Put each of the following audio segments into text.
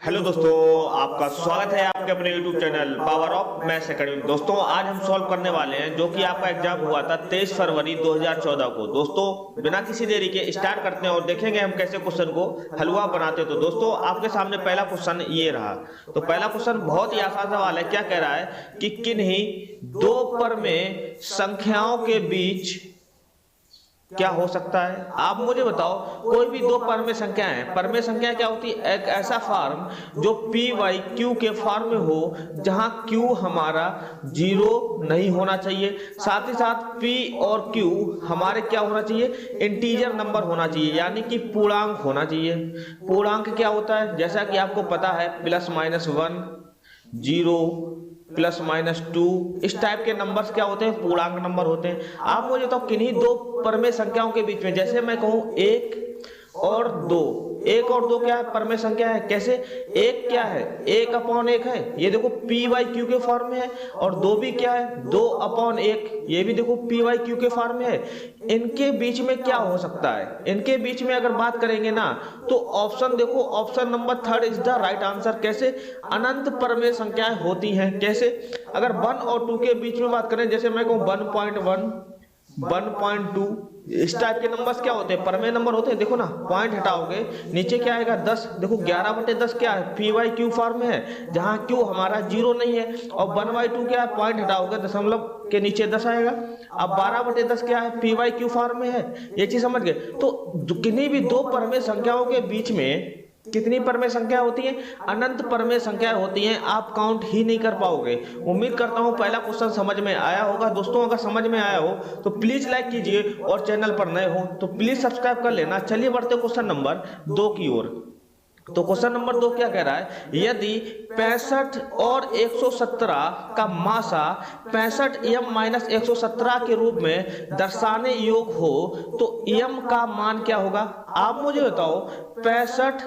Hello दोस्तों, आपका स्वागत है आपके अपने YouTube channel power of maths academy. दोस्तों आज हम सॉल्व करने वाले हैं जो कि आपका एग्जाम हुआ था 23 फरवरी 2014 को। दोस्तों बिना किसी देरी के स्टार्ट करते हैं और देखेंगे हम कैसे क्वेश्चन को हलवा बनाते हैं। तो दोस्तों आपके सामने पहला क्वेश्चन ये रहा। तो पहला क्वेश्चन बहुत ही आसान सवाल है। क्या कह रहा है कि किन्हीं दो परमेय संख्याओं के बीच क्या हो सकता है। आप मुझे बताओ, कोई भी दो परमेय संख्या है। परमेय संख्या क्या होती है? एक ऐसा फॉर्म जो पी वाई क्यू के फॉर्म में हो, जहां क्यू हमारा जीरो नहीं होना चाहिए, साथ ही साथ पी और क्यू हमारे क्या होना चाहिए? इंटीजर नंबर होना चाहिए, यानी कि पूर्णांक होना चाहिए। पूर्णांक क्या होता है? जैसा कि आपको पता है, +-1, 0, +-2, इस टाइप के नंबर्स क्या होते हैं? पूर्णांक नंबर होते हैं। आप मुझे तो किन्हीं दो परमेय संख्याओं के बीच में, जैसे मैं कहूं 1 और 2, 1 और 2 क्या है? परमेय संख्या है। कैसे? 1 क्या है? 1/1 है, ये देखो पी वाई क्यू के फॉर्म में है। और 2 भी क्या है? 2/1, ये भी देखो पी वाई क्यू के फॉर्म में है। इनके बीच में क्या हो सकता है? इनके बीच में अगर बात करेंगे ना, तो ऑप्शन देखो, option number 3 is the right answer. कैसे? अनंत परमेय संख्याएं होती हैं। कैसे? अगर 1 और 2 के बीच में बात करें, जैसे मैं कहूं 1.1, 1.2, इस टाइप के नंबर्स क्या होते हैं? परमेय नंबर होते हैं। देखो ना, पॉइंट हटाओगे, नीचे क्या आएगा? 10। देखो 11/10 क्या है? पी वाई क्यू फॉर्म में है, जहां क्यू हमारा 0 नहीं है। और 1/2 क्या है? पॉइंट हटाओगे, दशमलव के नीचे 10 आएगा। अब 12/10 क्या है? पी वाई क्यू फॉर्म में है। ये चीज समझ गए? तो किन्हीं भी दो परमेय संख्याओं के बीच में कितनी परमेय संख्या होती है? अनंत परमेय संख्याएं होती हैं। आप काउंट ही नहीं कर पाओगे। उम्मीद करता हूं पहला क्वेश्चन समझ में आया होगा। दोस्तों अगर समझ में आया हो तो प्लीज लाइक कीजिए, और चैनल पर नए हो तो प्लीज सब्सक्राइब कर लेना। चलिए बढ़ते क्वेश्चन नंबर 2 की ओर। तो क्वेश्चन नंबर 2 क्या कह रहा है? यदि 65 और 117 का मासा 65m-117 के रूप में दर्शाने योग्य हो, तो m का मान क्या होगा? आप मुझे बताओ, 65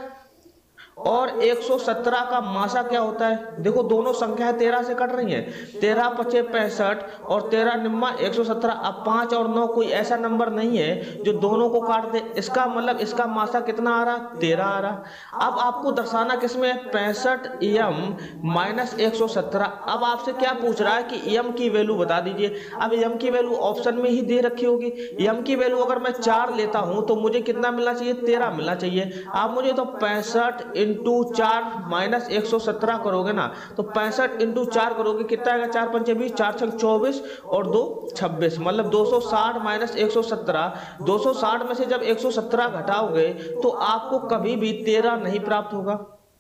और 117 का मासा क्या होता है? देखो दोनों संख्याएं 13 से कट रही हैं। 13×5 65 और 13×9 117। अब 5 और 9 कोई ऐसा नंबर नहीं है जो दोनों को काट दे। इसका मतलब इसका मासा कितना आ रहा? 13 आ रहा। अब आपको दर्शाना किसमें है? 65m-117। अब आपसे क्या पूछ रहा है कि m की वैल्यू बता दीजिए। अब m की वैल्यू ऑप्शन में ही दे रखी होगी। m की वैल्यू अगर मैं 4 लेता हूं तो मुझे कितना मिलना चाहिए? 13 मिलना चाहिए। आप मुझे तो 65 × 4 - 117 करोगे ना, तो 65 × 4 करोगे, कितना आएगा? 4×5 = 20, 4×6 = 24 और 2 = 26, मतलब 260 - 117। 260 में से जब 117 घटाओगे तो आपको कभी भी 13 नहीं प्राप्त होगा।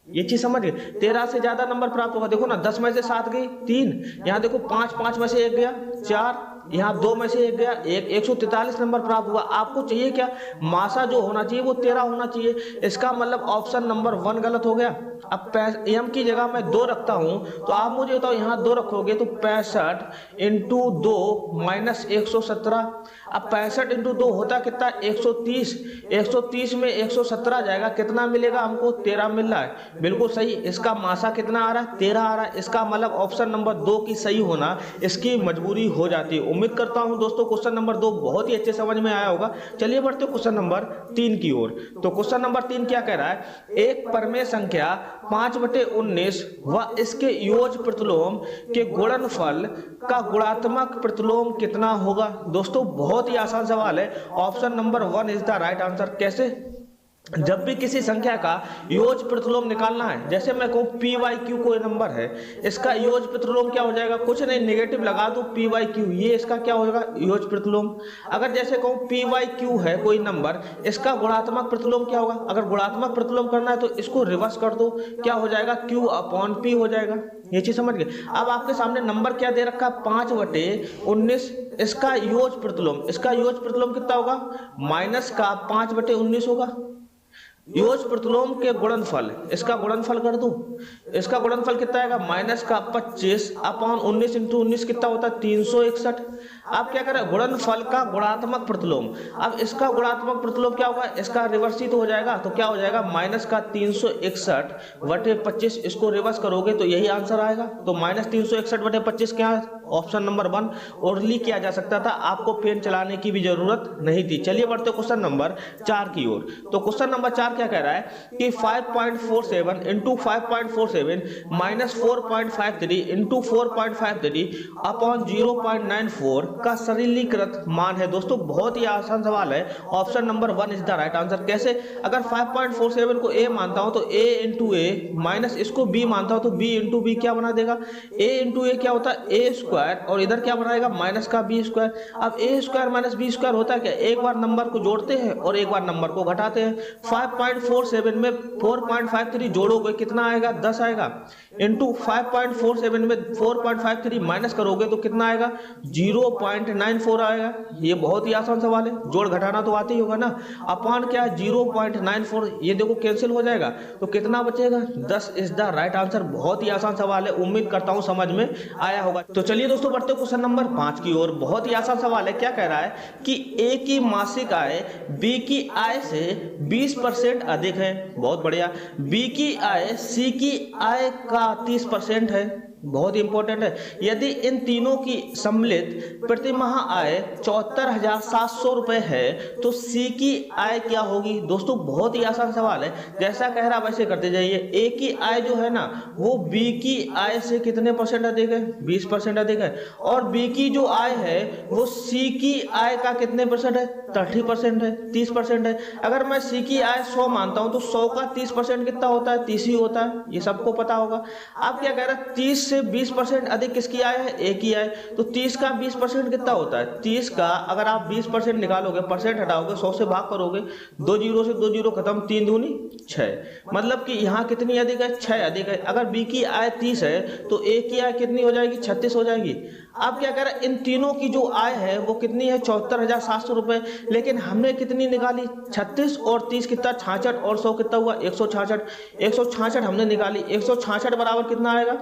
ये चीज समझ गए? 13 से ज्यादा नंबर प्राप्त होगा। देखो ना, 10 में से 7 गई, 3, यहाँ देखो 5 में से 1 गया, 4, यहाँ 2 में से 1 गया, 143 नंबर प्राप्त हुआ। आपको चाहिए क्या? मासा जो होना चाहिए वो 13 होना चाहिए। इसका मतलब ऑप्शन नंबर 1 गलत हो गया। अब m की जगह मैं 2 रखता हूं, तो आप मुझे बताओ, यहाँ 2 रखोगे तो 65 × 2 - 117। अब 65 × 2 होता कितना? 130। 130 में 117 जाएगा, कितना मिलेगा हमको? 13 मिल रहा है। बिल्कुल सही। इसका मासा कितना आ रहा है? 13 आ रहा है। इसका मतलब ऑप्शन नंबर 2 की सही होना इसकी मजबूरी हो जाती है। उम्मीद करता हूं दोस्तों क्वेश्चन नंबर 2 बहुत ही अच्छे समझ में आया होगा। चलिए बढ़ते हैं क्वेश्चन नंबर 3 की ओर। तो क्वेश्चन नंबर 3 क्या कह रहा है? एक परमेय संख्या 5/19 व इसके योज्य प्रतिलोम के गुणनफल का गुणात्मक प्रतिलोम कितना होगा? दोस्तों बहुत ही आसान सवाल है। Option number 1 is the right answer. कैसे? जब भी किसी संख्या का योज्य प्रतिलोम निकालना है, जैसे मैं कहूं पी वाई क्यू कोई नंबर है, इसका योज्य प्रतिलोम क्या हो जाएगा? कुछ नहीं, नेगेटिव लगा दो, पी वाई क्यू, ये इसका क्या होगा? योज्य प्रतिलोम। अगर जैसे कहूं पी वाई क्यू है कोई नंबर, इसका गुणात्मक प्रतिलोम क्या होगा? अगर गुणात्मक प्रतिलोम करना है तो इसको रिवर्स कर दो, क्या हो जाएगा? Q/P हो जाएगा। ये चीज समझ गए? अब आपके सामने नंबर क्या दे रखा? 5/19, इसका योज्य प्रतिलोम। इसका योज्य प्रतिलोम कितना होगा? माइनस का 5/19 होगा। योज्य प्रतिलोम के गुणनफल, इसका गुणनफल कर दूं, इसका गुणनफल कितना आएगा? माइनस का 25/19 × 19 कितना होता है? 361। आप क्या करें? गुणनफल का गुणात्मक प्रतिलोम। अब इसका गुणात्मक प्रतिलोम क्या होगा? इसका रिवर्स ही तो हो जाएगा, तो क्या हो जाएगा? माइनस का 361/25। इसको रिवर्स करोगे तो यही आंसर आएगा। तो -361/25 क्या है? ऑप्शन नंबर 1 ओरली किया जा सकता था, आपको पेन चलाने की भी जरूरत नहीं थी। चलिए बढ़ते क्वेश्चन नंबर 4 की ओर। तो क्वेश्चन नंबर 4 क्या कह रहा है कि 5.47 इंटू 5.47 माइनस 4.53 इंटू 4.53 अपॉन 0.94 का सरलीकृत मान है। दोस्तों बहुत ही आसान सवाल है, option number 1 is the right answer. कैसे? अगर 5.47 को a मानता हूं तो a इंटू ए माइनस इसको b मानता हूं तो b इंटू बी क्या बना देगा, a इंटू ए क्या होता है a स्क्वायर, और इधर क्या बनाएगा माइनस का b स्क्वायर। अब a square minus b square होता है क्या, एक बार नंबर को जोड़ते हैं और एक बार नंबर को घटाते हैं। 5.47 में 4.53 जोड़ोगे कितना आएगा, 10 आएगा, इंटू 5.47 में 4.53 माइनस करोगे तो कितना आएगा, 0.94 आएगा। ये बहुत ही आसान सवाल है, जोड़ घटाना तो आते ही होगा ना। अपान क्या है 0.94, ये देखो कैंसिल हो जाएगा तो कितना बचेगा, 10 इज द राइट आंसर। बहुत ही आसान सवाल है, उम्मीद करता हूं समझ में आया होगा। तो चलिए दोस्तों बढ़ते हैं क्वेश्चन नंबर 5 की ओर। बहुत ही आसान सवाल है, क्या कह रहा है कि ए की मासिक आय बी की आय से 20% अधिक है। बहुत बढ़िया। बी की आय सी की आय का 30% है। बहुत इंपॉर्टेंट है। यदि इन तीनों की सम्मिलित प्रतिमाह आय 74,700 रुपए है तो सी की आय क्या होगी। दोस्तों बहुत ही आसान सवाल है, जैसा कह रहा वैसे करते जाइए। ए की आय जो है ना वो बी की आय से कितने परसेंट अधिक है, 20% अधिक है, और बी की जो आय है वो सी की आय का कितने परसेंट है, 30% है, 30% है। अगर मैं सी की आय 100 मानता हूं तो 100 का 30% कितना होता है, 30 ही होता है, ये सबको पता होगा। आप क्या कह रहे हैं, 30 से 20% अधिक किसकी आय है, ए की आय, तो 30 का 20% कितना होता है, 30 का अगर आप 20% निकालोगे, परसेंट हटाओगे, 100 से भाग करोगे, 2 जीरो से 2 जीरो खत्म, 3 दूनी 6, मतलब कि यहाँ कितनी अधिक है, 6 अधिक है। अगर बी की आय 30 है तो ए की आय कितनी हो जाएगी, 36 हो जाएगी। आप क्या कह रहे हैं, इन तीनों की जो आय है वो कितनी है, 74,700 रुपए, लेकिन हमने कितनी निकाली, 36 और 30 कितना, 66, और 100 कितना हुआ, 166, 166 हमने निकाली, 166 बराबर कितना आएगा,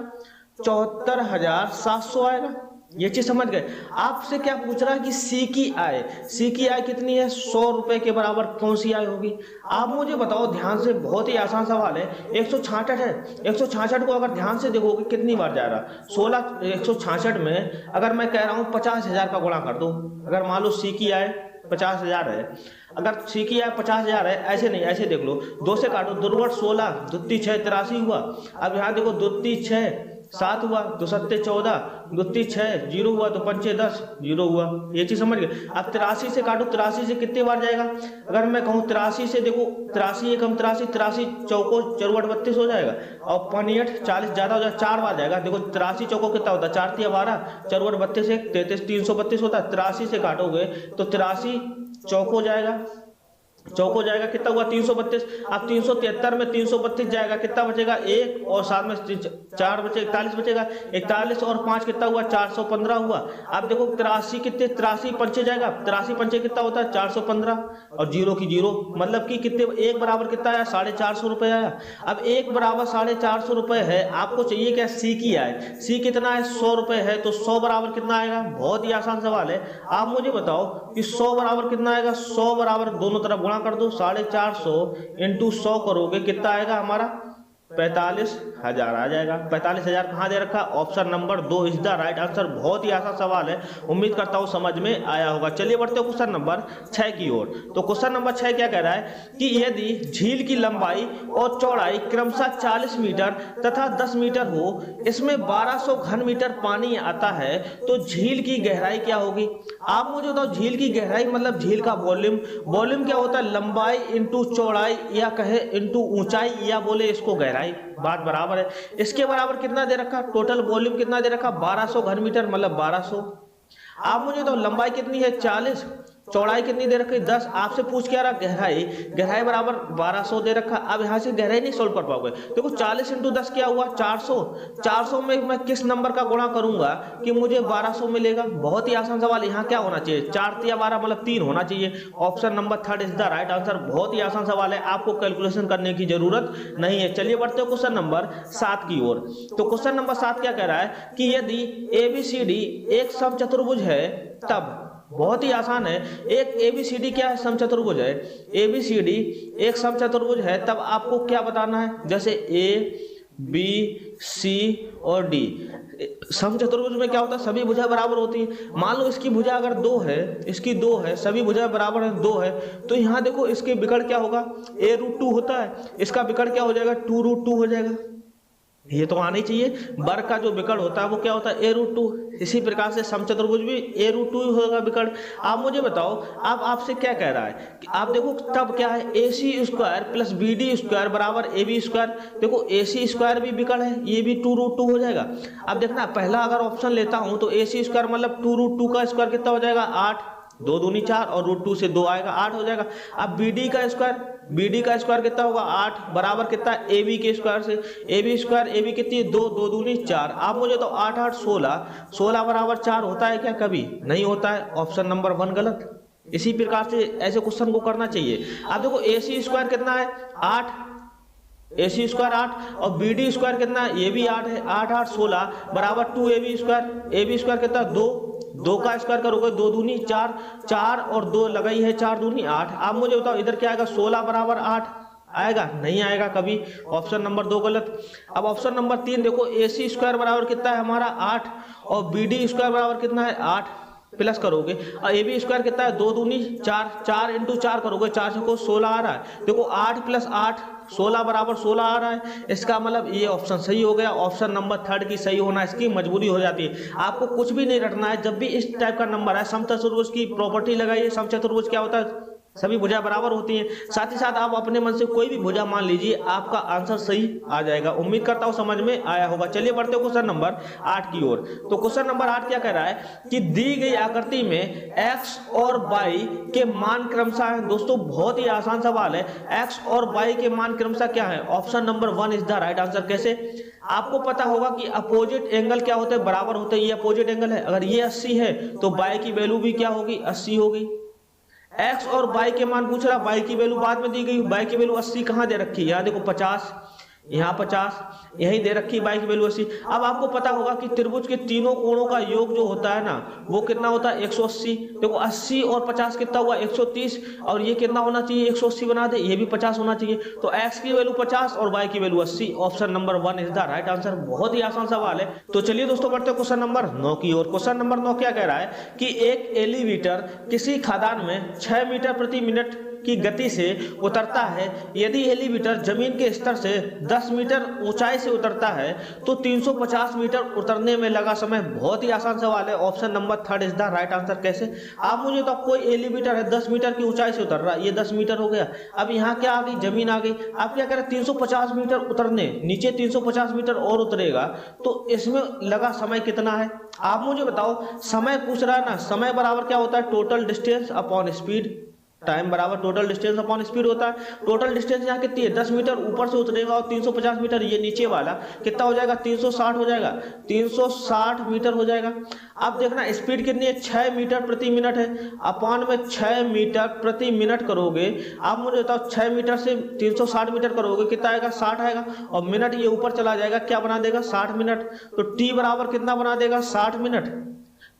74,700 आएगा। ये चीज समझ गए। आपसे क्या पूछ रहा है कि सी की आय, सी की आय कितनी है, 100 रुपए के बराबर कौन सी आय होगी। आप मुझे बताओ ध्यान से, बहुत ही आसान सवाल है। 166 है, 166 को अगर ध्यान से देखोगे कितनी बार जा रहा, 16, 166 में अगर मैं कह रहा हूं 50,000 का गुणा कर दो। अगर मान लो सी की आय 50,000 है, अगर सी की आय 50,000 है, ऐसे नहीं ऐसे देख लो, 2 से काटो, 2 × 16, 2 × 6 83 हुआ। अब यहाँ देखो 2 × 6 7 हुआ, 2 × 7 14, 2 × 6 0 हुआ, 2 × 5 10 0 हुआ। ये चीज समझ गए। अब 83 से काटो, 83 से कितने बार जाएगा, अगर मैं कहूँ 83 से, देखो 83 1 × 83, 83 चौको 4 × 32 हो जाएगा, और 5 × 40 ज्यादा हो जाएगा, 4 बार जाएगा। देखो 83 चौको कितना होता है, 4 × 12, 4 × 32 1 33, 332 होता है। 83 से काटोगे तो 83 चौको जाएगा, चौको जाएगा, कितना हुआ, 332। अब 373 में 332 जाएगा, कितना बचेगा, 1, और साथ में 4 बचे, 41 बचेगा, 41 और 5 कितना हुआ, 415 हुआ। अब देखो 83 कितने, 83 पंचे जाएगा, 83 पंचे कितना होता है, 415, और 0 की 0, मतलब कि कितने, 1 बराबर कितना आया, 450 रुपए आया। अब 1 बराबर 450 रुपए है, आपको चाहिए क्या, सी की आय। सी कितना है, 100 रुपए है, तो 100 बराबर कितना आएगा। बहुत ही आसान सवाल है। आप मुझे बताओ कि 100 बराबर कितना आएगा, 100 बराबर दोनों तरफ गुणा कर दो, 450 इंटू 100 करोगे, कितना आएगा हमारा, 45,000 आ जाएगा। 45,000 कहाँ दे रखा, option number 2 is the right answer. बहुत ही आसान सवाल है, उम्मीद करता हूं समझ में आया होगा। चलिए बढ़ते हैं क्वेश्चन नंबर 6 की ओर। तो क्वेश्चन नंबर 6 क्या कह रहा है कि यदि झील की लंबाई और चौड़ाई क्रमशः 40 मीटर तथा 10 मीटर हो, इसमें 1200 घन मीटर पानी आता है, तो झील की गहराई क्या होगी। आप मुझे बताओ, झील की गहराई मतलब झील का वॉल्यूम। वॉल्यूम क्या होता है, लंबाई इंटू चौड़ाई, या कहे इंटू ऊंचाई, या बोले इसको गहराई, बात बराबर है। इसके बराबर कितना दे रखा, टोटल वॉल्यूम कितना दे रखा, 1200 घन मीटर, मतलब 1200। आप मुझे तो लंबाई कितनी है, 40, चौड़ाई कितनी दे रखी, 10। आपसे पूछ क्या रहा, गहराई, गहराई बराबर 1200 दे रखा। अब यहां से गहराई नहीं सोल्व कर पाओगे। देखो 40 इंटू 10 क्या हुआ, 400। 400 में मैं किस नंबर का गुणा करूंगा कि मुझे 1200 मिलेगा। बहुत ही आसान सवाल। यहाँ क्या होना चाहिए, 4 या 12 मतलब 3 होना चाहिए। Option number 3 is the right answer. बहुत ही आसान सवाल है, आपको कैलकुलेशन करने की जरूरत नहीं है। चलिए बढ़ते हैं क्वेश्चन नंबर 7 की ओर। तो क्वेश्चन नंबर 7 क्या कह रहा है कि यदि ABCD एक समचतुर्भुज है, तब, बहुत ही आसान है, एक ABCD क्या है, समचतुर्भुज है। ABCD एक समचतुर्भुज है, तब आपको क्या बताना है, जैसे A बी, सी और डी। समचतुर्भुज में क्या होता है, सभी भुजा बराबर होती है। मान लो इसकी भुजा अगर 2 है, इसकी 2 है, सभी भुजा बराबर है 2 है, तो यहाँ देखो इसके विकर्ण क्या होगा, a√2 होता है, इसका विकर्ण क्या हो जाएगा, 2√2 हो जाएगा। ये तो आना ही चाहिए। वर्ग का जो विकर्ण होता है वो क्या होता है, a√2। इसी प्रकार से समचतुर्भुज भी a√2 ही होगा विकर्ण। आप मुझे बताओ, अब आपसे क्या कह रहा है कि आप देखो तब क्या है, ac² प्लस bd² बराबर ab²। देखो ac² भी विकर्ण है, ये भी 2√2 हो जाएगा। अब देखना, पहला अगर ऑप्शन लेता हूं तो ac² मतलब 2√2 का स्क्वायर कितना हो जाएगा, 8, 2 दूनी 4 और √2 से 2 आएगा, 8 हो जाएगा। अब bd का स्क्वायर कितना होगा, 8 बराबर कितना है, ab के स्क्वायर से, ab कितनी है, 2, 2 दूनी 4। आप मुझे तो 8, 8, 16 बराबर 4 होता है क्या, कभी नहीं होता है। ऑप्शन नंबर 1 गलत। इसी प्रकार से ऐसे क्वेश्चन को करना चाहिए। अब देखो ac² कितना है, 8, ac² 8 और bd² कितना है, ये भी 8 है, 8, 8, 16 बराबर 2ab²। कितना, 2 का स्क्वायर करोगे 2 दूनी 4, 4 और 2 लगाई है, 4 दूनी 8। आप मुझे बताओ इधर क्या आएगा, 16 बराबर 8 आएगा, नहीं आएगा कभी। ऑप्शन नंबर 2 गलत। अब ऑप्शन नंबर 3 देखो, ac² बराबर कितना है हमारा 8 और bd² बराबर कितना है 8, प्लस करोगे और ab² कितना है, 2 दूनी 4, 4 इंटू 4 करोगे, 4 से को 16 आ रहा है। देखो 8 + 8 16 बराबर 16 आ रहा है। इसका मतलब ये ऑप्शन सही हो गया। ऑप्शन नंबर 3 की सही होना इसकी मजबूरी हो जाती है। आपको कुछ भी नहीं रटना है, जब भी इस टाइप का नंबर है, समचतुर्भुज की प्रॉपर्टी लगाइए। समचतुर्भुज क्या होता है, सभी भुजा बराबर होती हैं। साथ ही साथ आप अपने मन से कोई भी भुजा मान लीजिए, आपका आंसर सही आ जाएगा। उम्मीद करता हूं समझ में आया होगा। चलिए बढ़ते हैं क्वेश्चन नंबर 8 की ओर। तो क्वेश्चन नंबर 8 क्या कह रहा है कि दी गई आकृति में x और y के मान क्रमशः है। दोस्तों बहुत ही आसान सवाल है। x और y के मान क्रमशः क्या है, option number 1 is the right answer. कैसे, आपको पता होगा कि अपोजिट एंगल क्या होते हैं, बराबर होते हैं। ये अपोजिट एंगल है, अगर ये 80 है तो y की वैल्यू भी क्या होगी, 80 होगी। x और y के मान पूछ रहा, y की वैल्यू बाद में दी गई, y की वैल्यू 80 कहां दे रखी है, यहाँ देखो 50, यहाँ 50, यही दे रखी y की वैल्यू 80। अब आपको पता होगा कि त्रिभुज के तीनों कोणों का योग जो होता है ना, वो कितना होता है, 180। देखो 80 और 50 कितना हुआ, 130, और ये कितना होना चाहिए, 180 बना दे, ये भी 50 होना चाहिए। तो x की वैल्यू 50 और y की value 80। Option number 1 is the right answer. बहुत ही आसान सवाल है। तो चलिए दोस्तों बढ़ते हैं क्वेश्चन नंबर 9 की ओर। क्वेश्चन नंबर 9 क्या कह रहा है कि एक एलिवेटर किसी खदान में 6 मीटर प्रति मिनट की गति से उतरता है। यदि एलिवेटर जमीन के स्तर से 10 मीटर ऊंचाई से उतरता है तो 350 मीटर उतरने में लगा समय। बहुत ही आसान सवाल है। Option number 3 is the right answer. कैसे, आप मुझे तो कोई एलिवेटर है 10 मीटर की ऊंचाई से उतर रहा है, ये 10 मीटर हो गया। अब यहाँ क्या आ गई, जमीन आ गई। आप क्या करें, 350 मीटर उतरने, नीचे 350 मीटर और उतरेगा, तो इसमें लगा समय कितना है। आप मुझे बताओ, समय पूछ रहा है ना, समय बराबर क्या होता है, total distance upon speed. Time बराबर टोटल डिस्टेंस अपॉन स्पीड होता है। टोटल डिस्टेंस यहाँ कितनी है, 10 मीटर ऊपर से उतरेगा और 350 मीटर ये नीचे वाला कितना हो जाएगा, 360 हो जाएगा, 360 मीटर हो जाएगा। अब देखना स्पीड कितनी है, 6 मीटर प्रति मिनट है। अपॉन में 6 मीटर प्रति मिनट करोगे, आप मुझे बताओ 6 मीटर से 360 मीटर करोगे कितना आएगा, 60 आएगा, और मिनट ये ऊपर चला जाएगा, क्या बना देगा, 60 मिनट। तो टी बराबर कितना बना देगा, 60 मिनट।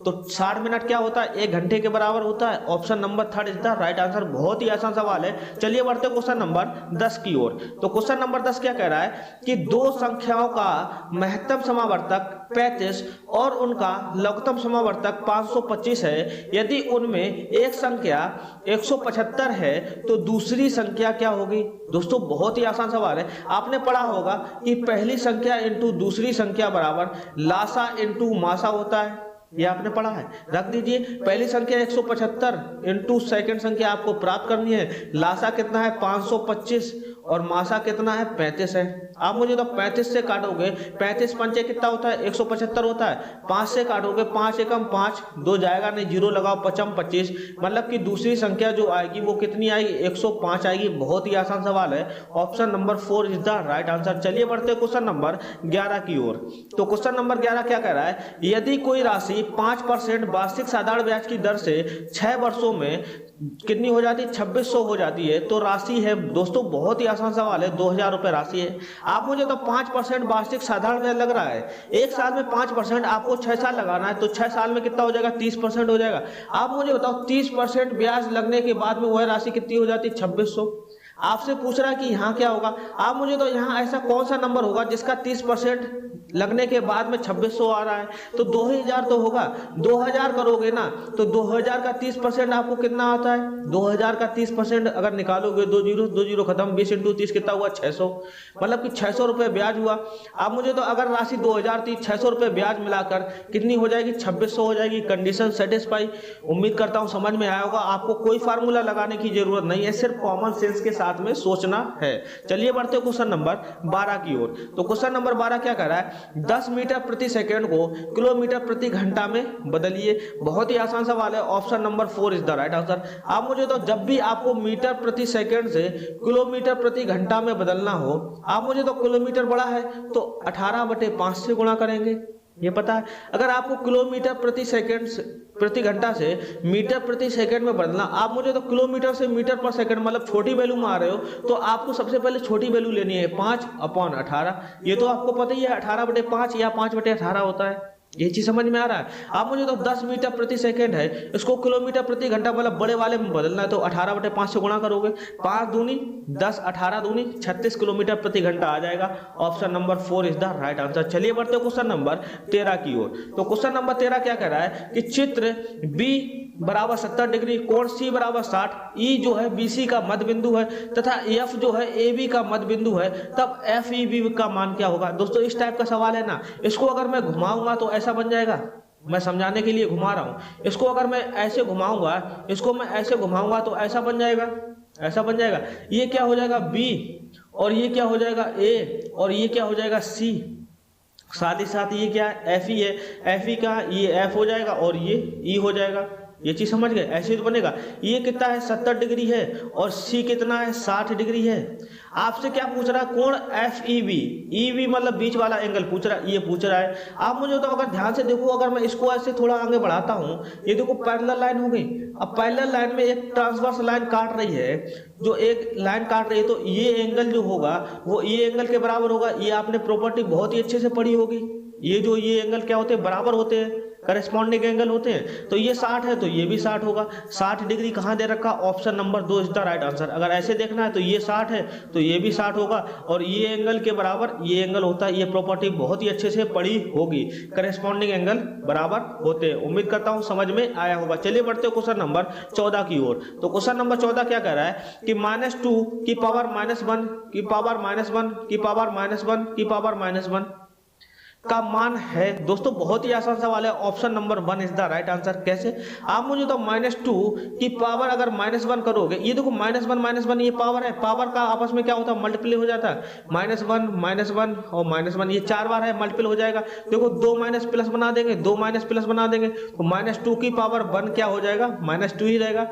तो 60 मिनट क्या होता है, 1 घंटे के बराबर होता है। Option number 3 is the right answer. बहुत ही आसान सवाल है। चलिए बढ़ते क्वेश्चन नंबर 10 की ओर। तो क्वेश्चन नंबर 10 क्या कह रहा है कि दो संख्याओं का महत्तम समावर्तक 35 और उनका लघुत्तम समावर्तक 525 है। यदि उनमें एक संख्या 175 है तो दूसरी संख्या क्या होगी। दोस्तों बहुत ही आसान सवाल है। आपने पढ़ा होगा कि पहली संख्या इंटू दूसरी संख्या बराबर लासा इंटू मासा होता है, ये आपने पढ़ा है। रख दीजिए, पहली संख्या 175 इंटू सेकेंड संख्या आपको प्राप्त करनी है। लासा कितना है, 525, और मासा कितना है, 35 है। आप मुझे तो 35 से काटोगे, 35 पंचे कितना होता है, 175 होता है। 5 से काटोगे, 5 एकम 5, 2 जाएगा नहीं, 0 लगाओ, 5 25, मतलब कि दूसरी संख्या जो आएगी वो कितनी आएगी, 105 आएगी। बहुत ही आसान सवाल है। Option number 4 is the right answer. चलिए बढ़ते हैं क्वेश्चन नंबर 11 की ओर। तो क्वेश्चन नंबर 11 क्या कह रहा है, यदि कोई राशि 5% वार्षिक साधारण ब्याज की दर से 6 वर्षों में कितनी हो जाती है, 2600 हो जाती है, तो राशि है। दोस्तों बहुत ही आसान सवाल है, 2000 रुपए राशि है। आप मुझे तो 5% वार्षिक साधारण ब्याज लग रहा है। एक साल में 5%, आपको 6 साल लगाना है, तो 6 साल में कितना हो जाएगा, 30% हो जाएगा। आप मुझे बताओ 30% ब्याज लगने के बाद में वह राशि कितनी हो जाती है, 2600। आपसे पूछ रहा है कि यहाँ क्या होगा। आप मुझे तो यहाँ ऐसा कौन सा नंबर होगा जिसका 30% लगने के बाद में 2600 आ रहा है, तो 2000 तो होगा। 2000 करोगे ना तो 2000 का 30% आपको कितना आता है, 2000 का 30% अगर निकालोगे, 2 जीरो खत्म, 20 × 30 कितना हुआ, 600, मतलब कि 600 रुपये ब्याज हुआ। आप मुझे तो अगर राशि 2000 थी, 600 रुपये ब्याज मिलाकर कितनी हो जाएगी, 2600 हो जाएगी। Condition satisfy. उम्मीद करता हूँ समझ में आया होगा। आपको कोई फार्मूला लगाने की जरूरत नहीं है, सिर्फ कॉमन सेंस के साथ में सोचना है। चलिए बढ़ते क्वेश्चन नंबर 12 की ओर। तो क्वेश्चन नंबर 12 क्या कर रहा है, 10 मीटर प्रति सेकंड को किलोमीटर प्रति घंटा में बदलिए। बहुत ही आसान सवाल है। Option number 4 is the right answer. आप मुझे तो जब भी आपको मीटर प्रति सेकंड से किलोमीटर प्रति घंटा में बदलना हो, आप मुझे तो किलोमीटर बड़ा है तो 18/5 से गुणा करेंगे, ये पता है। अगर आपको किलोमीटर प्रति सेकंड प्रति घंटा से मीटर प्रति सेकंड में बदलना, आप मुझे तो किलोमीटर से मीटर पर सेकंड मतलब छोटी वैल्यू में आ रहे हो, तो आपको सबसे पहले छोटी वैल्यू लेनी है, 5/18। ये तो आपको पता ही है 18/5 या 5/18 होता है। ये चीज समझ में आ रहा है। आप मुझे तो 10 मीटर प्रति सेकंड है, इसको किलोमीटर प्रति घंटा मतलब बड़े वाले में बदलना है, तो 18/5 से गुणा करोगे, 5 दूनी 10, 18 दूनी 36 किलोमीटर प्रति घंटा आ जाएगा। Option number 4 is the right answer. चलिए बढ़ते क्वेश्चन नंबर 13 की ओर। तो क्वेश्चन नंबर 13 क्या कह रहा है कि चित्र बी बराबर 70 डिग्री, कोण सी बराबर 60, ई जो है बीसी का मध्य बिंदु है तथा एफ जो है ए बी का मध्य बिंदु है, तब एफ ई बी का मान क्या होगा। दोस्तों इस टाइप का सवाल है ना, इसको अगर मैं घुमाऊंगा तो ऐसा बन जाएगा, मैं समझाने के लिए घुमा रहा हूं। इसको अगर मैं ऐसे घुमाऊंगा, इसको मैं ऐसे घुमाऊंगा तो ऐसा बन जाएगा, ऐसा बन जाएगा। ये क्या हो जाएगा बी, और ये क्या हो जाएगा ए, और ये क्या हो जाएगा सी। साथ ही साथ ये क्या है, एफ ई है, एफ ई का ये एफ हो जाएगा और ये ई हो जाएगा। ये चीज समझ गए, ऐसे तो बनेगा। ये कितना है 70 डिग्री है और सी कितना है 60 डिग्री है। आपसे क्या पूछ रहा है, कोण F E B, E B मतलब बीच वाला एंगल पूछ रहा है, ये पूछ रहा है। आप मुझे तो अगर ध्यान से देखो, अगर मैं इसको ऐसे थोड़ा आगे बढ़ाता हूं, ये देखो पैरेलल लाइन हो गई। अब पैरेलल लाइन में एक ट्रांसवर्स लाइन काट रही है, जो एक लाइन काट रही है, तो ये एंगल जो होगा वो ये एंगल के बराबर होगा। ये आपने प्रॉपर्टी बहुत ही अच्छे से पढ़ी होगी। ये जो ये एंगल क्या होते हैं, बराबर होते हैं, करेस्पॉन्डिंग एंगल होते हैं। तो ये 60 है तो ये भी 60 होगा। 60 डिग्री कहाँ दे रखा, option number 2 is the right answer. अगर ऐसे देखना है तो ये 60 है तो ये भी 60 होगा, और ये एंगल के बराबर ये एंगल होता है। ये प्रॉपर्टी बहुत ही अच्छे से पढ़ी होगी, करेस्पॉन्डिंग एंगल बराबर होते हैं। उम्मीद करता हूं समझ में आया होगा। चलिए बढ़ते क्वेश्चन नंबर 14 की ओर। तो क्वेश्चन नंबर 14 क्या कह रहा है कि -2 की पावर -1 की पावर -1 की पावर -1 की पावर -1 का मान है। दोस्तों बहुत ही आसान सवाल है। Option number 1 is the right answer. कैसे, आप मुझे तो -2 की पावर अगर -1 करोगे, ये देखो -1 ये पावर है, पावर का आपस में क्या होता है, मल्टीप्लाई हो जाता है। -1 और -1 ये 4 बार है, मल्टीप्लाई हो जाएगा। देखो 2 माइनस प्लस बना देंगे, 2 माइनस प्लस बना देंगे, तो -2 की पावर 1 क्या हो जाएगा, -2 ही रहेगा।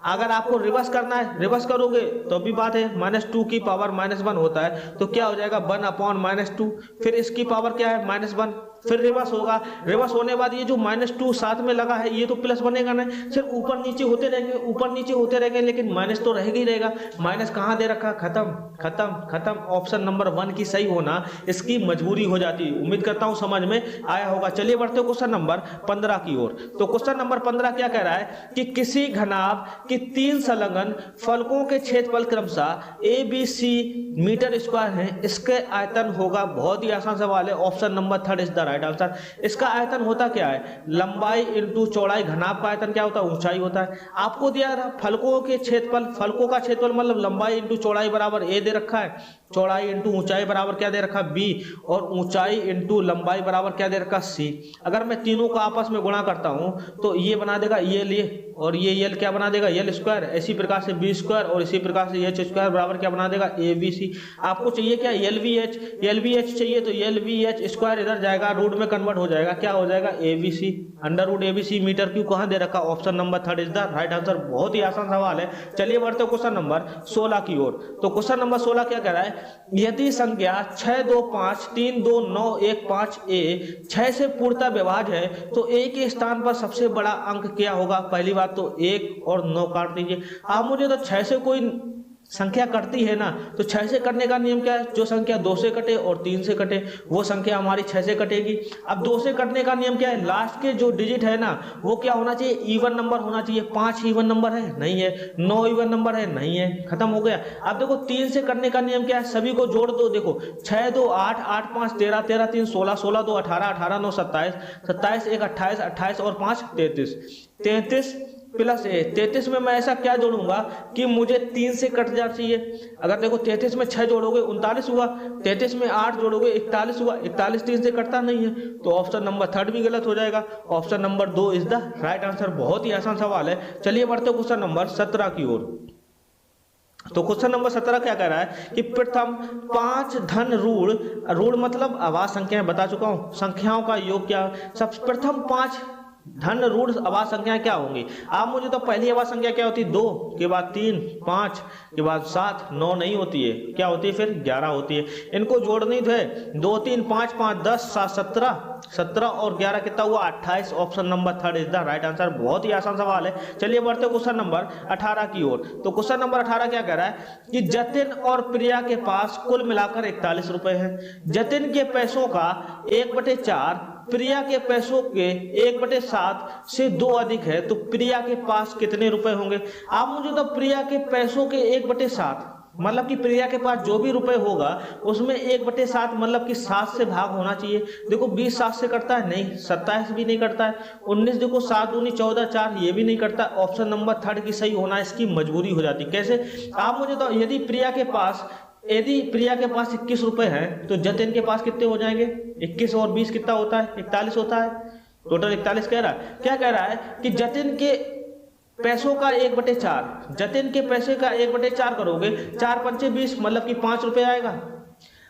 अगर आपको रिवर्स करना है, रिवर्स करोगे तो भी बात है, -2 की पावर -1 होता है, तो क्या हो जाएगा 1/-2। फिर इसकी पावर क्या है -1, फिर रिवर्स होगा। रिवर्स होने बाद ये जो -2 साथ में लगा है, ये तो प्लस बनेगा नहीं, सिर्फ ऊपर नीचे होते रहेंगे, ऊपर नीचे होते रहेंगे, लेकिन माइनस तो रहेगा ही रहेगा। माइनस कहाँ दे रखा, खत्म खत्म खत्म। ऑप्शन नंबर 1 की सही होना इसकी मजबूरी हो जाती है। उम्मीद करता हूं समझ में आया होगा। चलिए बढ़ते क्वेश्चन नंबर 15 की ओर। तो क्वेश्चन नंबर 15 क्या कह रहा है कि किसी घनाभ की 3 संलग्न फलकों के क्षेत्रफल क्रमशः ABC मीटर स्क्वायर है, इसके आयतन होगा। बहुत ही आसान सवाल है। Option number 3 is the right answer. इसका आयतन होता क्या है, लंबाई इंटू चौड़ाई। घनाभ का आयतन क्या होता है, ऊंचाई होता है। आपको दिया रहा फलकों के क्षेत्रफल, फलकों का क्षेत्रफल मतलब लंबाई इंटू चौड़ाई बराबर A दे रखा है, चौड़ाई इंटू ऊंचाई बराबर क्या दे रखा B, और ऊंचाई इंटू लंबाई बराबर क्या दे रखा C। अगर मैं तीनों का आपस में गुणा करता हूं तो ये बना देगा ये और ये L क्या बना देगा, L स्क्वायर। इसी प्रकार से B स्क्वायर और इसी प्रकार से H स्क्वायर बराबर क्या बना देगा, ABC। आपको चाहिए क्या, LVH चाहिए, तो LVH स्क्वायर इधर जाएगा, रूट में कन्वर्ट हो जाएगा, क्या हो जाएगा ABC। Under ABC meter cube कहां दे रखा, option number 3 is the right answer. बहुत ही आसान सवाल है। चलिए बढ़ते क्वेश्चन नंबर 16 की ओर। तो क्वेश्चन नंबर 16 क्या कह रहा है, यदि संख्या 625329115A 6 से पूर्णतः विभाज्य है तो A के स्थान पर सबसे बड़ा अंक क्या होगा। पहली बात तो 1 और 9 काट दीजिए। आप मुझे तो 6 से कोई संख्या कटती है ना, तो 6 से कटने का नियम क्या है, जो संख्या 2 से कटे और 3 से कटे वो संख्या हमारी 6 से कटेगी। अब 2 से कटने का नियम क्या है, लास्ट के जो डिजिट है ना वो क्या होना चाहिए, इवन नंबर होना चाहिए। 5 इवन नंबर है, नहीं है। 9 इवन नंबर है, नहीं है, खत्म हो गया। अब देखो 3 से कटने का नियम क्या है, सभी को जोड़ दो। देखो 6 2 8 8 5 13 13 3 16 16 2 18 18 9 27 27 1 28 28 और 5 33 33 प्लस 33 में मैं ऐसा क्या जोड़ूंगा कि मुझे 3 से कट जाना चाहिए। अगर देखो 33 में 6 जोड़ोगे 39 हुआ, 33 में 8 जोड़ोगे 41 हुआ, 41 3 से कटता नहीं है, तो ऑप्शन नंबर 3 भी गलत हो जाएगा। Option number 2 is the right answer. बहुत ही आसान सवाल है। चलिए बढ़ते क्वेश्चन नंबर 17 की ओर। तो क्वेश्चन नंबर 17 क्या कह रहा है कि प्रथम 5 धन ऋण मतलब आवाज संख्याएं बता चुका हूं, संख्याओं का योग क्या, सब प्रथम 5 धन ऋण आवाज संख्याएं क्या होंगी। आप मुझे तो पहली आवाज संख्या क्या होती है, 2 के बाद 3 5 के बाद 7 9 नहीं होती है, क्या होती है फिर 11 होती है। इनको जोड़नी तो है 2 3 5 5 10 7 17 17 और 11 कितना हुआ 28। Option number 3 is the right answer. बहुत ही आसान सवाल है। चलिए बढ़ते क्वेश्चन नंबर 18 की ओर। तो क्वेश्चन नंबर 18 क्या कह रहा है कि जतिन और प्रिया के पास कुल मिलाकर 41 रुपए हैं। जतिन के पैसों का 1/4 प्रिया के पैसों के 1/7 से 2 अधिक है, तो प्रिया के पास कितने रुपए होंगे। आप मुझे तो प्रिया के पैसों के 1/7 मतलब कि प्रिया के पास जो भी रुपए होगा उसमें 1/7 मतलब कि 7 से भाग होना चाहिए। देखो 20 7 से कटता है, नहीं। 27 भी नहीं करता है। 19 देखो 7 दूनी 14 4 ये भी नहीं करता। ऑप्शन नंबर 3 की सही होना इसकी मजबूरी हो जाती। कैसे, आप मुझे तो यदि प्रिया के पास 21 रुपए हैं तो जतिन के पास कितने हो जाएंगे, 21 और 20 कितना होता है, 41 होता है। टोटल 41 कह रहा है। क्या कह रहा है कि जतिन के पैसों का 1/4, जतिन के पैसे का 1/4 करोगे, 4 पंचे 20 मतलब कि 5 रुपए आएगा।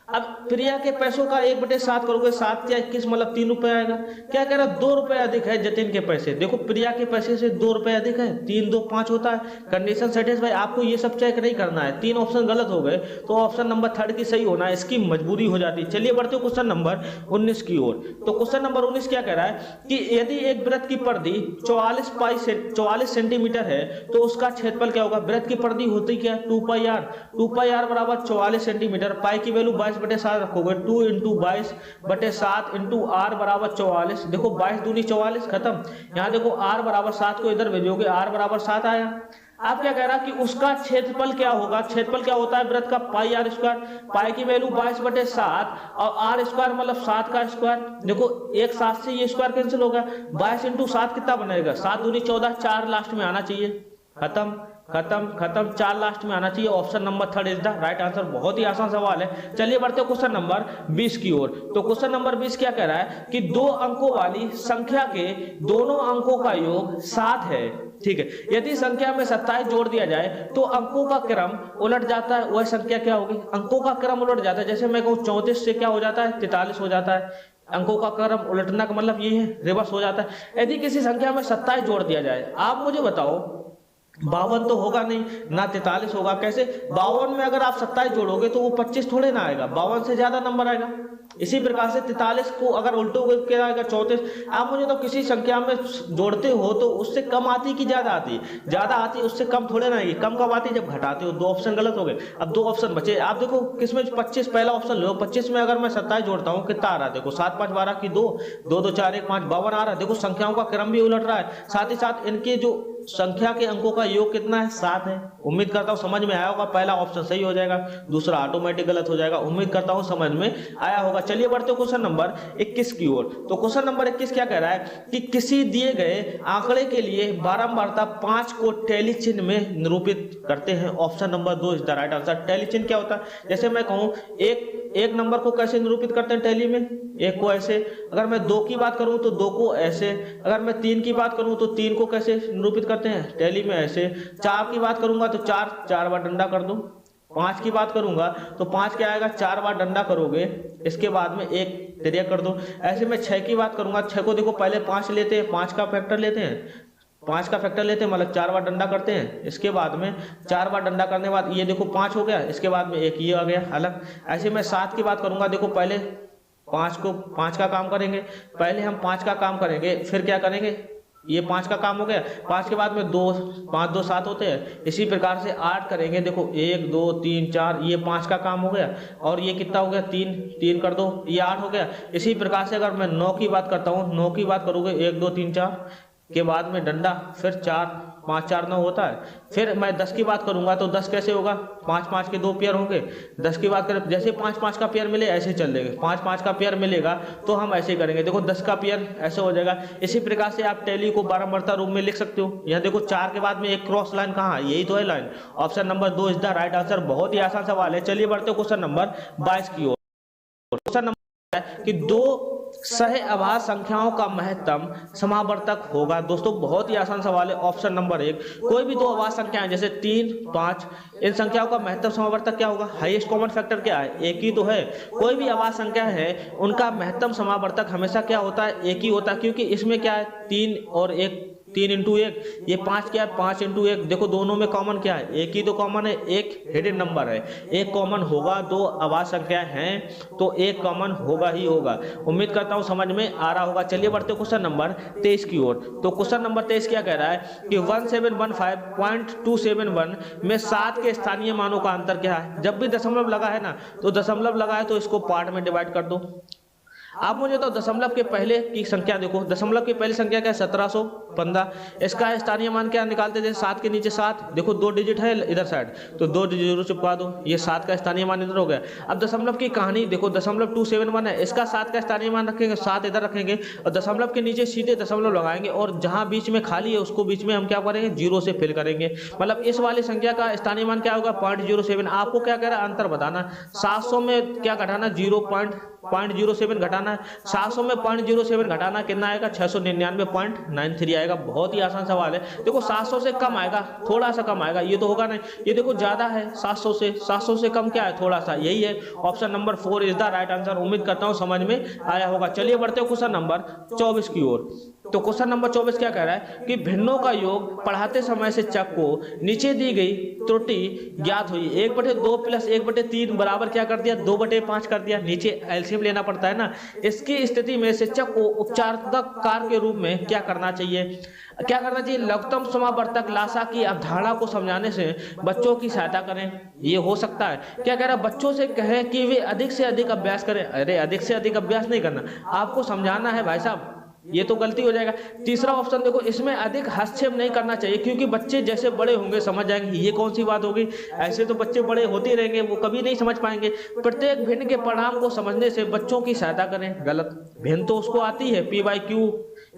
अब प्रिया के पैसों का 1/7 करोगे, 7 या 21 मतलब 3 रुपए आएगा। क्या कह रहा है 2 रुपए अधिक है जतिन के पैसे। देखो प्रिया के पैसे से 2 रुपए अधिक है, 3 2 5 होता है। Condition satisfy. आपको ये सब चेक नहीं करना है। 3 ऑप्शन गलत हो गए तो ऑप्शन नंबर 3 की सही होना है इसकी मजबूरी हो जाती है। चलिए बढ़ते क्वेश्चन नंबर 19 की ओर। तो क्वेश्चन नंबर 19 क्या कह रहा है कि यदि एक वृत्त की परिधि 44 सेंटीमीटर है तो उसका क्षेत्रफल क्या होगा। वृत्त की परिधि होती क्या, 2πr। 2πr बराबर 44 सेंटीमीटर। पाई की वैल्यू 22/7 रखोगे, 2 × 22/7 × r बराबर 44। देखो 22 दूनी 44 खत्म। यहाँ देखो r बराबर 7 को इधर भेजोगे, r बराबर 7 आया। आप क्या कह रहा कि उसका क्षेत्रफल क्या होगा। क्षेत्रफल क्या होता है वृत्त का, πr²। पाई की वैल्यू 22/7 और r² मतलब 7 का स्क्वायर। देखो 1 7 से ये स्क्वायर कैंसिल होगा। 22 × 7 कितना बनेगा, 7 दूनी 14, 4 लास्ट में आना चाहिए। खत्म खत्म खत्म, 4 लास्ट में आना चाहिए। Option number 3 is the right answer. बहुत ही आसान सवाल है। चलिए बढ़ते क्वेश्चन नंबर 20 की ओर। तो क्वेश्चन नंबर 20 क्या कह रहा है कि 2 अंकों वाली संख्या के दोनों अंकों का योग 7 है। ठीक है, यदि संख्या में 27 जोड़ दिया जाए तो अंकों का क्रम उलट जाता है, वह संख्या क्या होगी। अंकों का क्रम उलट जाता है। जैसे मैं कहूँ 34 से क्या हो जाता है, 43 हो जाता है। अंकों का क्रम उलटना का मतलब ये है, रिवर्स हो जाता है। यदि किसी संख्या में 27 जोड़ दिया जाए, आप मुझे बताओ 52 तो होगा नहीं ना, 43 होगा। कैसे, 52 में अगर आप 27 जोड़ोगे तो वो 25 थोड़े ना आएगा, 52 से ज्यादा नंबर आएगा। इसी प्रकार से 43 को अगर उल्टोगे क्या आएगा, 34। आप मुझे तो किसी संख्या में जोड़ते हो तो उससे कम आती कि ज्यादा आती, ज्यादा आती, उससे कम थोड़े ना आएगी। कम कब आती, जब घटाते हो। 2 ऑप्शन गलत हो गए। अब 2 ऑप्शन बचे। आप देखो किसमें 25 पहला ऑप्शन लो। 25 में अगर मैं 27 जोड़ता हूँ कितना आ रहा है, देखो 7 5 12 की 2 2 2 4 1 5 52 आ रहा है। देखो संख्याओं का क्रम भी उलट रहा है, साथ ही साथ इनके जो संख्या के अंकों का योग कितना है, 7 है। उम्मीद करता हूं समझ में आया होगा। पहला ऑप्शन सही हो जाएगा, दूसरा ऑटोमेटिक गलत हो जाएगा। उम्मीद करता हूं समझ में आया होगा। चलिए बढ़ते क्वेश्चन नंबर 21 की ओर। तो क्वेश्चन नंबर 21 क्या कह रहा है कि किसी दिए गए आंकड़े के लिए बारंबारता 5 को टैली चिन्ह में निरूपित करते हैं। Option number 2 is the right answer. Tally चिन्ह क्या होता है, जैसे मैं कहूं एक नंबर को कैसे निरूपित करते हैं टैली में, 1 को ऐसे। अगर मैं 2 की बात करूं तो 2 को ऐसे। अगर मैं 3 की बात करूं तो 3 को कैसे निरूपित करते हैं टैली में, ऐसे। 4 की बात करूंगा तो 4 बार डंडा कर दूं। 5 की बात करूंगा तो 5 क्या आएगा, 4 बार डंडा करोगे, इसके बाद में 1 तिरिया कर दो। ऐसे मैं 6 की बात करूंगा, 6 को देखो पहले 5 लेते हैं, 5 का फैक्टर लेते हैं, 5 का फैक्टर लेते हैं मतलब 4 बार डंडा करते हैं। इसके बाद में 4 बार डंडा करने के बाद ये देखो 5 हो गया, इसके बाद में 1 ये आ गया अलग। ऐसे मैं 7 की बात करूंगा, देखो पहले 5 का काम करेंगे, पहले हम 5 का काम करेंगे, फिर क्या करेंगे ये 5 का काम हो गया। 5 के बाद में 2, 5 2 7 होते हैं। इसी प्रकार से 8 करेंगे, देखो 1 2 3 4, ये 5 का काम हो गया। और ये कितना हो गया, 3 3 कर दो, ये 8 हो गया। इसी प्रकार से अगर मैं 9 की बात करता हूँ, 9 की बात करोगे 1 2 3 4 के बाद में डंडा, फिर 4 5 4 9 होता है। फिर मैं 10 की बात करूंगा तो 10 कैसे होगा, 5 5 के 2 पेयर होंगे। 10 की बात करें, जैसे 5 5 का पेयर मिले ऐसे चल देंगे, 5 5 का पेयर मिलेगा तो हम ऐसे करेंगे, देखो 10 का पेयर ऐसे हो जाएगा। इसी प्रकार से आप टैली को बारंबारता रूप में लिख सकते हो। यहाँ देखो 4 के बाद में एक क्रॉस लाइन कहाँ है, यही तो है line. Option number 2 is the right answer. बहुत ही आसान सवाल है। चलिए बढ़ते हो क्वेश्चन नंबर 22 की ओर। क्वेश्चन नंबर है कि 2 सह आभास संख्याओं का महत्तम समावर्तक होगा। दोस्तों बहुत ही आसान सवाल है। ऑप्शन नंबर 1, कोई भी 2 आभास संख्याएं जैसे 3 5, इन संख्याओं का महत्तम समावर्तक क्या होगा, हाईएस्ट कॉमन फैक्टर क्या है, एक ही तो है। कोई भी आभास संख्या है उनका महत्तम समावर्तक हमेशा क्या होता है, एक ही होता है, क्योंकि इसमें क्या है 3 और 1, 3 इंटू 1, ये 5 क्या है, 5 इंटू 1। देखो दोनों में कॉमन क्या है, एक ही तो कॉमन है, एक हिडन नंबर है, एक कॉमन होगा। 2 आभास संख्या हैं तो एक कॉमन होगा ही होगा। उम्मीद करता हूं समझ में आ रहा होगा। चलिए बढ़ते क्वेश्चन नंबर 23 की ओर। तो क्वेश्चन नंबर 23 क्या कह रहा है कि 1715.271 में 7 के स्थानीय मानों का अंतर क्या है। जब भी दशमलव लगा है ना, तो दशमलव लगा है तो इसको पार्ट में डिवाइड कर दो। आप मुझे तो दशमलव के पहले की संख्या देखो, दशमलव की पहली संख्या क्या है, 1715। इसका स्थानीय मान क्या निकालते थे, 7 के नीचे 7, देखो 2 डिजिट है इधर साइड, तो 2 डिजिट चिपका दो, ये 7 का स्थानीय मान इधर हो गया। अब दशमलव की कहानी देखो, दशमलव 271 है, इसका 7 का स्थानीय मान रखेंगे, 7 इधर रखेंगे और दशमलव के नीचे सीधे दशमलव लगाएंगे और जहां बीच में खाली है उसको बीच में हम क्या करेंगे, 0 से फिल करेंगे। मतलब इस वाली संख्या का स्थानीय मान क्या होगा, 0.07। आपको क्या कह रहा है, अंतर बताना। 700 में क्या घटाना, 0.07 घटाना है। 700 में 0.07 घटाना कितना आएगा, 699.93 आएगा। बहुत ही आसान सवाल है। देखो 700 से कम आएगा, थोड़ा सा कम आएगा, ये तो होगा नहीं। ये देखो ज्यादा है 700 से कम क्या है, थोड़ा सा, यही है। Option number 4 is the right answer. उम्मीद करता हूं समझ में आया होगा। चलिए बढ़ते हो क्वेश्चन नंबर 24 की ओर। तो क्वेश्चन नंबर 24 क्या कह रहा है कि भिन्नों का योग पढ़ाते समय शिक्षक को नीचे दी गई त्रुटि ज्ञात हुई। 1/2 प्लस 1/3 बराबर क्या कर दिया, 2/5 कर दिया। नीचे एलसीएम लेना पड़ता है ना। इसकी स्थिति में शिक्षक को उपचारात्मक कार्य के रूप में क्या करना चाहिए, क्या करना चाहिए, लघुत्तम समावर्तक लासा की अवधारणा को समझाने से बच्चों की सहायता करें। ये हो सकता है। क्या कह रहा है, बच्चों से कहें कि वे अधिक से अधिक अभ्यास करें। अरे अधिक से अधिक अभ्यास नहीं करना, आपको समझाना है भाई साहब, ये तो गलती हो जाएगा। तीसरा ऑप्शन देखो, इसमें अधिक हस्तक्षेप नहीं करना चाहिए, क्योंकि बच्चे जैसे बड़े होंगे समझ जाएंगे। ये कौन सी बात होगी, ऐसे तो बच्चे बड़े होते रहेंगे, वो कभी नहीं समझ पाएंगे। प्रत्येक भिन्न के परिणाम को समझने से बच्चों की सहायता करें। गलत, भिन्न तो उसको आती है, P/Q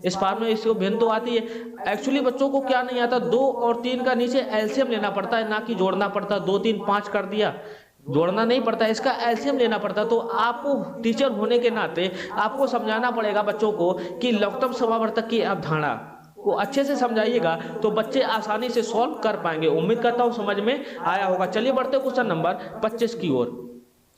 इस फार्म में इसको भिन्न तो आती है। एक्चुअली बच्चों को क्या नहीं आता, 2 और 3 का नीचे एलसीएम लेना पड़ता है, ना कि जोड़ना पड़ता। 2 3 5 कर दिया, जोड़ना नहीं पड़ता, इसका एलसीएम लेना पड़ता। तो आपको टीचर होने के नाते आपको समझाना पड़ेगा बच्चों को कि लघुत्तम समावर्तक की अवधारणा को अच्छे से समझाइएगा तो बच्चे आसानी से सॉल्व कर पाएंगे। उम्मीद करता हूं समझ में आया होगा। चलिए बढ़ते क्वेश्चन नंबर 25 की ओर।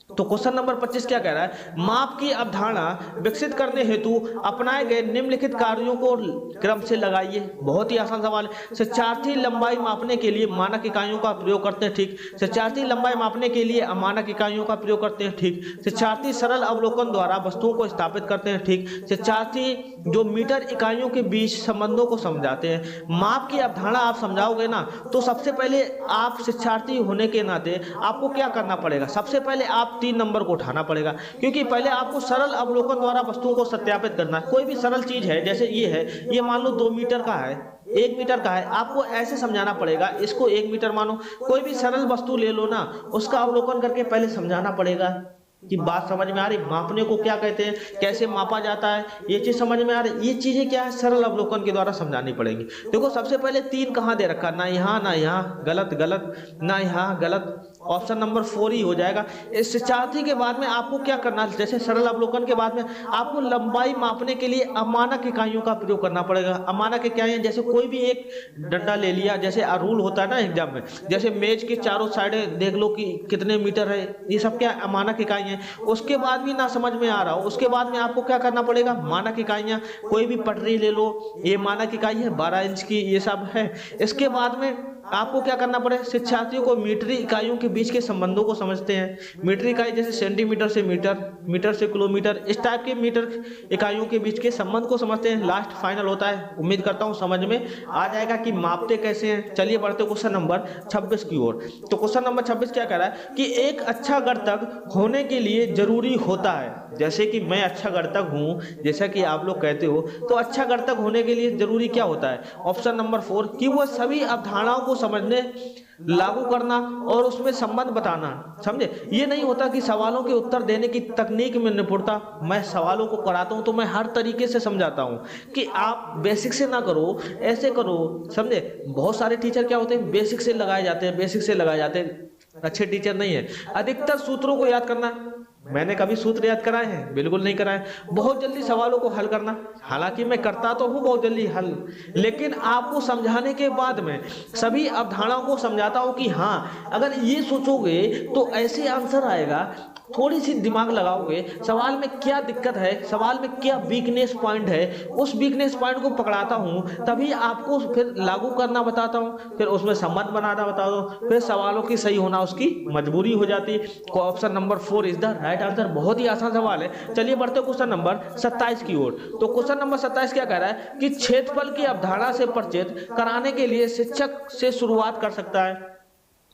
तो क्वेश्चन नंबर 25 क्या कह रहा है, माप की अवधारणा विकसित करने हेतु अपनाए गए निम्नलिखित कार्यों को क्रम से लगाइए। बहुत ही आसान सवाल है। शिक्षार्थी लंबाई मापने के लिए मानक इकाइयों का प्रयोग करते हैं, ठीक। शिक्षार्थी लंबाई मापने के लिए अमानक इकाइयों का प्रयोग करते हैं, ठीक। शिक्षार्थी सरल अवलोकन द्वारा वस्तुओं को स्थापित करते हैं, ठीक। शिक्षार्थी जो मीटर इकाइयों के बीच संबंधों को समझाते हैं। माप की अवधारणा आप समझाओगे ना, तो सबसे पहले आप शिक्षार्थी होने के नाते आपको क्या करना पड़ेगा, सबसे पहले आप 3 नंबर को उठाना पड़ेगा, क्योंकि पहले आपको सरल अवलोकन द्वारा वस्तुओं को सत्यापित करना है। कोई भी सरल चीज है, जैसे ये है, ये मान लो 2 मीटर का है, 1 मीटर का है, आपको ऐसे समझाना पड़ेगा, इसको 1 मीटर मानो। कोई भी सरल वस्तु ले लो ना, उसका अवलोकन करके पहले समझाना पड़ेगा कि बात समझ में आ रही, मापने को क्या कहते हैं, कैसे मापा जाता है, ये चीज समझ में आ रही। ये चीजें क्या है, सरल अवलोकन के द्वारा समझानी पड़ेंगी। देखो सबसे पहले 3 कहाँ दे रखा, ना यहाँ ना यहाँ, गलत गलत, ना यहाँ गलत। ऑप्शन नंबर 4 ही हो जाएगा। इस शिक्षार्थी के बाद में आपको क्या करना, जैसे सरल अवलोकन के बाद में आपको लंबाई मापने के लिए अमानक इकाइयों का प्रयोग करना पड़ेगा। अमानक इकाइयां जैसे कोई भी एक डंडा ले लिया, जैसे रूल होता है ना एग्जाम में, जैसे मेज के चारों साइडें देख लो कि कितने मीटर है, ये सब क्या अमानक इकाई है। उसके बाद भी ना समझ में आ रहा हो, उसके बाद में आपको क्या करना पड़ेगा, मानक इकाइयां। कोई भी पटरी ले लो, ये मानक इकाई है 12 इंच की, ये सब है। इसके बाद में आपको क्या करना पड़े, शिक्षार्थियों को मीटरी इकाइयों के बीच के संबंधों को समझते हैं। मीटरी इकाई जैसे सेंटीमीटर से मीटर, मीटर से किलोमीटर, इस टाइप के मीटर इकाइयों के बीच के संबंध को समझते हैं। लास्ट फाइनल होता है। उम्मीद करता हूं समझ में आ जाएगा कि मापते कैसे हैं। चलिए बढ़ते क्वेश्चन नंबर 26 की ओर। तो क्वेश्चन नंबर 26 क्या कह रहा है कि एक अच्छा गणितज्ञ होने के लिए जरूरी होता है, जैसे कि मैं अच्छा गणितज्ञ हूं, जैसा कि आप लोग कहते हो, तो अच्छा गणितज्ञ होने के लिए जरूरी क्या होता है? ऑप्शन नंबर 4 कि वह सभी अवधारणाओं को समझने, लागू करना और उसमें संबंध बताना। समझे? ये नहीं होता कि सवालों के उत्तर देने की तकनीक में निपुणता, मैं सवालों को कराता हूं तो मैं हर तरीके से समझाता हूं कि आप बेसिक से ना करो, ऐसे करो। समझे? बहुत सारे टीचर क्या होते हैं, बेसिक से लगाए जाते हैं, बेसिक से लगाए जाते हैं, अच्छे टीचर नहीं है। अधिकतर सूत्रों को याद करना, मैंने कभी सूत्र याद कराए हैं? बिल्कुल नहीं कराए। बहुत जल्दी सवालों को हल करना, हालांकि मैं करता तो हूं बहुत जल्दी हल, लेकिन आपको समझाने के बाद में सभी अवधारणाओं को समझाता हूं कि हाँ, अगर ये सोचोगे तो ऐसे आंसर आएगा। थोड़ी सी दिमाग लगाओगे, सवाल में क्या दिक्कत है, सवाल में क्या वीकनेस पॉइंट है, उस वीकनेस पॉइंट को पकड़ाता हूं, तभी आपको फिर लागू करना बताता हूं, फिर उसमें संबंध बनाना बताता हूं, फिर सवालों की सही होना उसकी मजबूरी हो जाती है। Option number 4 is the right answer. बहुत ही आसान सवाल है। चलिए बढ़ते क्वेश्चन नंबर 27 की ओर। तो क्वेश्चन नंबर 27 क्या कह रहा है कि क्षेत्रफल की अवधारणा से परिचित कराने के लिए शिक्षक से शुरुआत कर सकता है।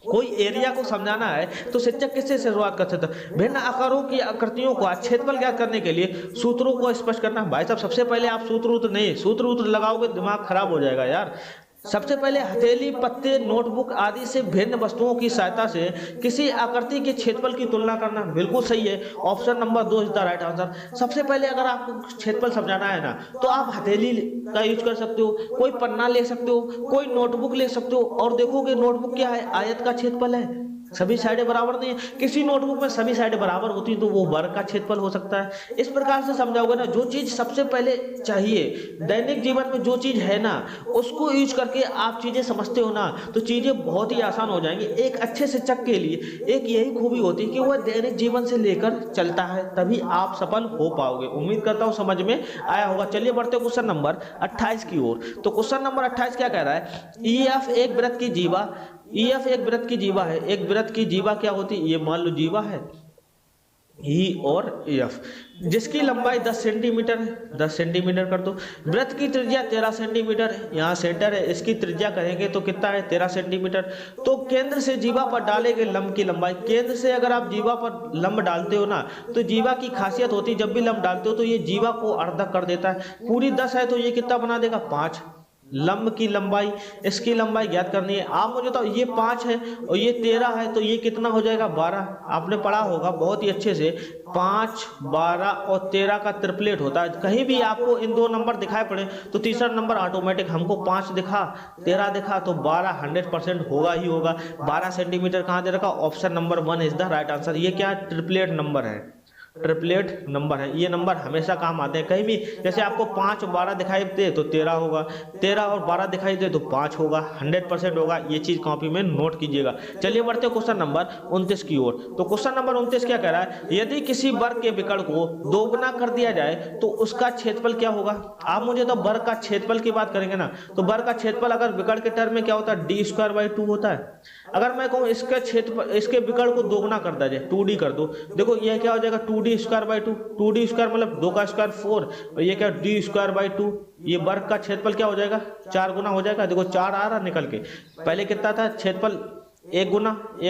कोई एरिया को समझाना है तो शिक्षक किससे शुरुआत कर सकता है? भिन्न आकारों की आकृतियों का क्षेत्रफल ज्ञात करने के लिए सूत्रों को स्पष्ट करना। भाई साहब, सबसे पहले आप सूत्र नहीं, सूत्र लगाओगे दिमाग खराब हो जाएगा यार। सबसे पहले हथेली, पत्ते, नोटबुक आदि से भिन्न वस्तुओं की सहायता से किसी आकृति के क्षेत्रफल की तुलना करना। बिल्कुल सही है। Option number 2 is the right answer. सबसे पहले अगर आपको क्षेत्रफल समझाना है ना, तो आप हथेली का यूज कर सकते हो, कोई पन्ना ले सकते हो, कोई नोटबुक ले सकते हो, और देखोगे नोटबुक क्या है, आयत का क्षेत्रफल है। सभी साइडें बराबर नहीं है। किसी नोटबुक में सभी साइडें बराबर होती तो वो वर्ग का क्षेत्रफल हो सकता है। इस प्रकार से समझाओगे ना, जो चीज सबसे पहले चाहिए दैनिक जीवन में, जो चीज है ना, उसको यूज करके आप चीजें समझते हो ना, तो चीजें बहुत ही आसान हो जाएंगी। एक अच्छे शिक्षक के लिए एक यही खूबी होती है कि वह दैनिक जीवन से लेकर चलता है, तभी आप सफल हो पाओगे। उम्मीद करता हूं समझ में आया होगा। चलिए बढ़ते क्वेश्चन नंबर 28 की ओर। तो क्वेश्चन नंबर 28 क्या कह रहा है? EF एक वृत्त की जीवा, EF एक वृत्त की जीवा है। एक वृत्त की जीवा क्या होती है? ये मान लो जीवा है, E और F, जिसकी लंबाई 10 सेंटीमीटर है। 10 सेंटीमीटर कर दो। वृत्त की त्रिज्या 13 सेंटीमीटर है। यहाँ सेंटर है, इसकी त्रिज्या करेंगे तो कितना है? 13 सेंटीमीटर। तो केंद्र से जीवा पर डाले गए लंब की लंबाई, केंद्र से अगर आप जीवा पर लंब डालते हो ना, तो जीवा की खासियत होती है, जब भी लंब डालते हो तो ये जीवा को अर्धा कर देता है। पूरी 10 है तो ये कितना बना देगा? 5। लंब की लंबाई, इसकी लंबाई ज्ञात करनी है। आप मुझे तो ये 5 है और ये 13 है, तो ये कितना हो जाएगा? 12। आपने पढ़ा होगा बहुत ही अच्छे से, 5, 12 और 13 का ट्रिपलेट होता है। कहीं भी आपको इन दो नंबर दिखाई पड़े तो तीसरा नंबर ऑटोमेटिक, हमको 5 दिखा, 13 दिखा, तो 12 100% होगा ही होगा। 12 सेंटीमीटर कहाँ दे रखा? Option number 1 is the right answer. ये क्या है? ट्रिपलेट नंबर है, ट्रिपलेट नंबर है। ये नंबर हमेशा काम आते हैं। कहीं भी जैसे आपको 5 और 12 दिखाई दे तो 13 होगा, 13 और 12 दिखाई दे तो 5 होगा, 100% होगा। ये चीज कॉपी में नोट कीजिएगा। चलिए बढ़ते हैं क्वेश्चन नंबर 29 की ओर। तो क्वेश्चन नंबर 29 क्या कह रहा है? यदि किसी वर्ग के विकर्ण को दोगुना कर दिया जाए तो उसका क्षेत्रफल क्या होगा? आप मुझे तो वर्ग का क्षेत्रफल की बात करेंगे ना, तो वर्ग का क्षेत्रफल अगर विकर्ण के टर्म में क्या होता है? d²/2 होता है। अगर मैं कहूँ इसका क्षेत्रफल, इसके विकर्ण को दोगुना कर दिया जाए, 2d कर दो, देखो ये क्या हो जाएगा? 2d²/2। 2d² मतलब 2 का स्क्वायर 4, और ये क्या? d²/2। ये वर्ग का क्षेत्रफल क्या हो जाएगा? 4 गुना हो जाएगा। देखो 4 आ रहा निकल के, पहले कितना था क्षेत्रफल? 1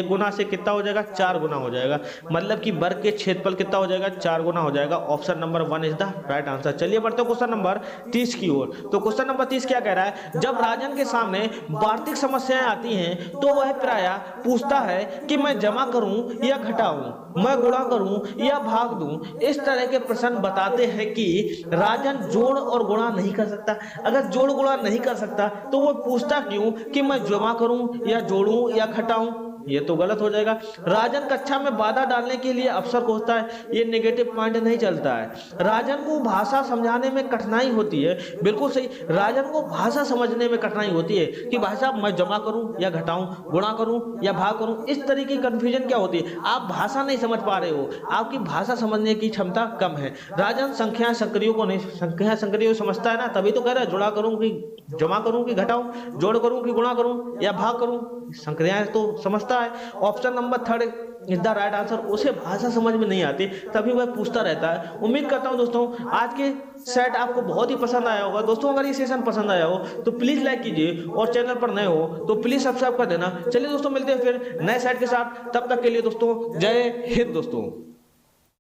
गुना से कितना हो जाएगा? 4 गुना हो जाएगा। मतलब कि वर्ग के क्षेत्रफल कितना हो जाएगा? 4 गुना हो जाएगा। Option number 1 is the right answer. चलिए बढ़ते क्वेश्चन नंबर 30 की ओर। तो क्वेश्चन नंबर 30 क्या कह रहा है? जब राजन के सामने वार्षिक समस्याएं आती हैं तो वह प्रायः पूछता है कि मैं जमा करूं या घटाऊं, मैं गुणा करूं या भाग दूं। इस तरह के प्रश्न बताते हैं कि राजन जोड़ और गुणा नहीं कर सकता। अगर जोड़ गुणा नहीं कर सकता तो वो पूछता क्यों कि मैं जमा करूं या जोड़ूं या घटाऊं? ये तो गलत हो जाएगा। राजन कक्षा में बाधा डालने के लिए अफसर को होता है, ये नेगेटिव पॉइंट नहीं चलता है। राजन को भाषा समझाने में कठिनाई होती है, बिल्कुल सही। राजन को भाषा समझने में कठिनाई होती है कि भाई साहब मैं जमा करूं या घटाऊं, गुणा करूं या भाग करूं, इस तरीके की कंफ्यूजन क्या होती है। आप भाषा नहीं समझ पा रहे हो, आपकी भाषा समझने की क्षमता कम है। राजन संख्या संक्रियों को नहीं, संख्या संक्रियों समझता है ना, तभी तो कह रहा है जुड़ा करूं कि जमा करूं कि घटाऊं, जोड़ करूं कि गुणा करूं या भाग करूं, संक्रियाएं तो समझता है। Option number 3 is the right answer. उसे भाषा समझ में नहीं आती, तभी वह पूछता रहता है। उम्मीद करता हूं दोस्तों आज के सेट आपको बहुत ही पसंद आया होगा। दोस्तों अगर ये सेशन पसंद आया हो तो प्लीज लाइक कीजिए, और चैनल पर नए हो तो प्लीज सब्सक्राइब कर देना। चलिए दोस्तों मिलते हैं फिर नए सेट के साथ, तब तक के लिए दोस्तों जय हिंद दोस्तों।